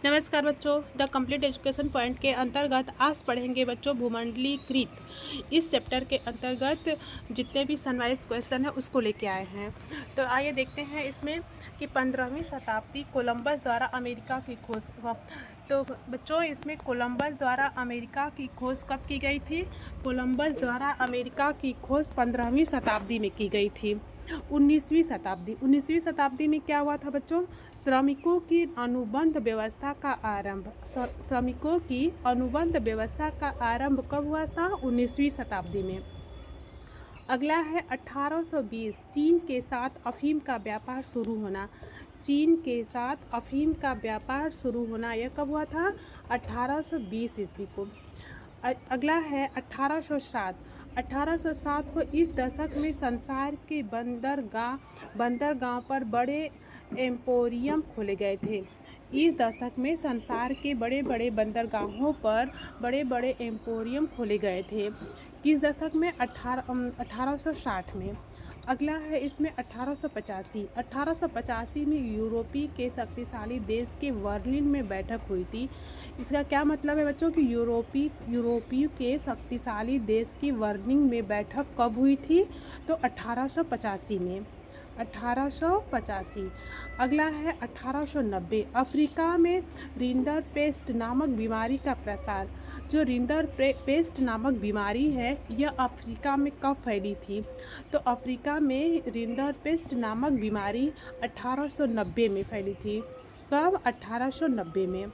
नमस्कार बच्चों, the complete education point के अंतर्गत आज पढ़ेंगे बच्चों भूमंडलीकृत। इस चैप्टर के अंतर्गत जितने भी सनवाइज क्वेश्चन है उसको लेके आए हैं। तो आइए देखते हैं इसमें कि 15वीं शताब्दी कोलंबस द्वारा अमेरिका की खोज। तो बच्चों इसमें कोलंबस द्वारा अमेरिका की खोज कब की गई थी? कोलंबस द्वारा अमेरिका की खोज 15वीं शताब्दी में की गई थी। 19वीं शताब्दी में क्या हुआ था बच्चों? श्रमिकों की अनुबंध व्यवस्था का आरंभ। श्रमिकों की अनुबंध व्यवस्था का आरंभ कब हुआ था? 19वीं शताब्दी में। अगला है 1820 चीन के साथ अफीम का व्यापार शुरू होना। चीन के साथ अफीम का व्यापार शुरू होना यह कब हुआ था? 1820 ईस्वी को। अगला है 1807। 1807 को इस दशक में संसार के बंदरगाह पर बड़े एम्पोरियम खोले गए थे। इस दशक में संसार के बड़े बड़े बंदरगाहों पर बड़े बड़े एम्पोरियम खोले गए थे। किस दशक में? 1860 में। अगला है इसमें 1885। 1885 में यूरोपीय के शक्तिशाली देश के बर्लिन में बैठक हुई थी। इसका क्या मतलब है बच्चों कि यूरोपीय के शक्तिशाली देश की बर्लिन में बैठक कब हुई थी? तो 1885 में। 1885। अगला है 1890। अफ्रीका में रिंडर पेस्ट नामक बीमारी का प्रसार। जो रिंडर पेस्ट नामक बीमारी है यह अफ्रीका में कब फैली थी? तो अफ्रीका में रिंडर पेस्ट नामक बीमारी 1890 में फैली थी। कब? 1890 में।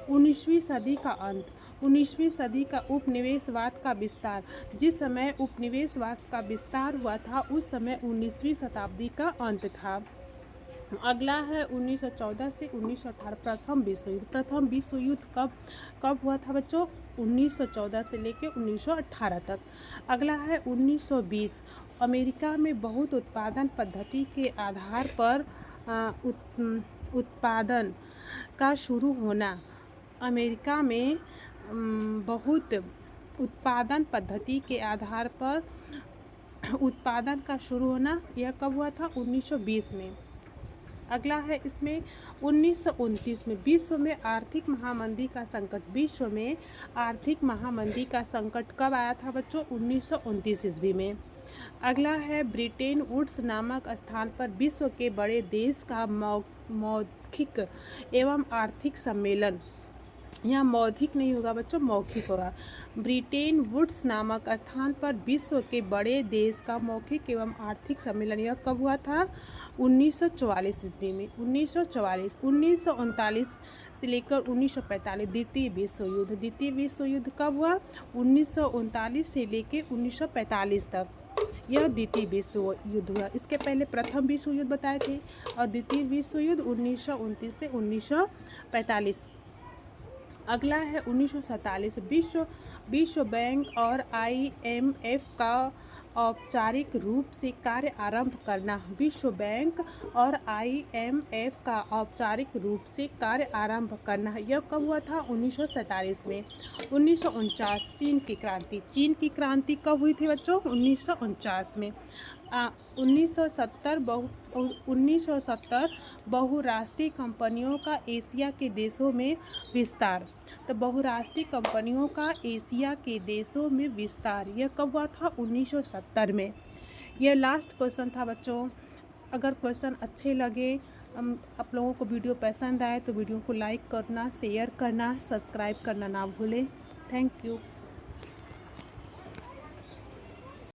19वीं सदी का अंत। 19वीं सदी का उपनिवेशवाद का विस्तार। जिस समय उपनिवेशवाद का विस्तार हुआ था उस समय 19वीं शताब्दी का अंत था। अगला है 1914 से 1918 प्रथम विश्व युद्ध। प्रथम विश्व युद्ध कब हुआ था बच्चों? 1914 से लेकर 1918 तक। अगला है 1920 अमेरिका में बहुत उत्पादन पद्धति के आधार पर उत्पादन का शुरू होना। अमेरिका में बहुत उत्पादन पद्धति के आधार पर उत्पादन का शुरू होना यह कब हुआ था? 1920 में। अगला है इसमें 1929 में विश्व में आर्थिक महामंदी का संकट। विश्व में आर्थिक महामंदी का संकट कब आया था बच्चों? 1929 ईस्वी में। अगला है ब्रिटेन वुड्स नामक स्थान पर विश्व के बड़े देश का मौखिक एवं आर्थिक सम्मेलन। यहाँ मौखिक नहीं होगा बच्चों, मौखिक होगा। ब्रिटेन वुड्स नामक स्थान पर विश्व के बड़े देश का मौखिक एवं आर्थिक सम्मेलन यह कब हुआ था? 1944 ईस्वी में। 1944। 1939 से लेकर 1945 द्वितीय विश्व युद्ध। द्वितीय विश्व युद्ध कब हुआ? 1939 से लेकर 1945 तक यह द्वितीय विश्व युद्ध हुआ। इसके पहले प्रथम विश्व युद्ध बताए थे और द्वितीय विश्व युद्ध 1929 से 1945। अगला है 1947 विश्व बैंक और IMF का औपचारिक रूप से कार्य आरंभ करना। विश्व बैंक और IMF का औपचारिक रूप से कार्य आरंभ करना यह कब हुआ था? 1947 में। 1949 चीन की क्रांति। चीन की क्रांति कब हुई थी बच्चों? 1949 में। 1970 बहुराष्ट्रीय कंपनियों का एशिया के देशों में विस्तार। तो बहुराष्ट्रीय कंपनियों का एशिया के देशों में विस्तार यह कब हुआ था? 1970 में। यह लास्ट क्वेश्चन था बच्चों। अगर क्वेश्चन अच्छे लगे, आप लोगों को वीडियो पसंद आए तो वीडियो को लाइक करना, शेयर करना, सब्सक्राइब करना ना भूलें। Thank you.